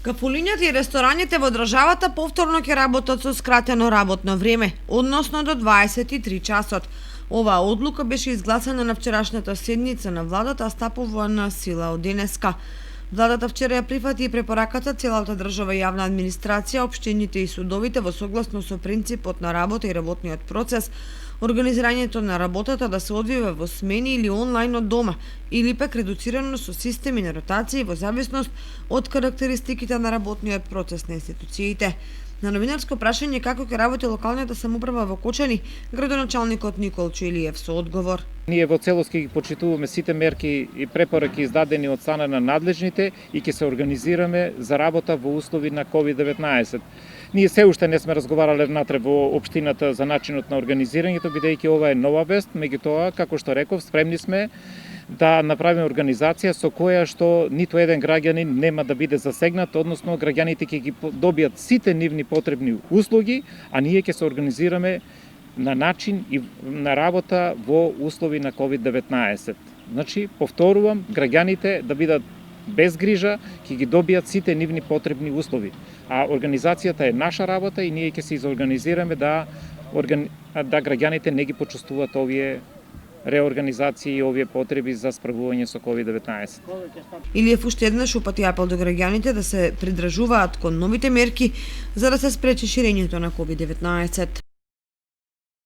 Кафулињата и рестораните во државата повторно ќе работат со скратено работно време, односно до 23 часот. Оваа одлука беше изгласана на вчерашната седница на владата, а стапува на сила од денеска. Владата вчера ја прифати и препораката целата држава и јавна администрација, општините и судовите во согласно со принципот на работа и работниот процес, организирањето на работата да се одвива во смени или онлайн од дома, или пак редуцирано со системи на ротација во зависност од карактеристиките на работниот процес на институциите. На новинарско прашање како ќе работи локалната самоуправа во Кочани, градоначалникот Никол Чуелиев со одговор. Ние во целост ги почитуваме сите мерки и препораки издадени од страна на надлежните и ќе се организираме за работа во услови на COVID-19. Ние се уште не сме разговарале внатре во општината за начинот на организирањето, бидејќи ова е нова вест, меѓутоа, како што реков, спремни сме да направиме организација со која што ниту еден граѓанин нема да биде засегнат, односно граѓаните ќе ги добијат сите нивни потребни услуги, а ние ќе се организираме на начин и на работа во услови на COVID-19. Значи, повторувам, граѓаните да бидат без грижа, ќе ги добијат сите нивни потребни услови. А организацијата е наша работа и ние ќе се изорганизираме да граѓаните не ги почувствуваат овие реорганизации и овие потреби за справување со COVID-19. Илиев уште еднаш упати апел до граѓаните да се придржуваат кон новите мерки за да се спречи ширењето на COVID-19.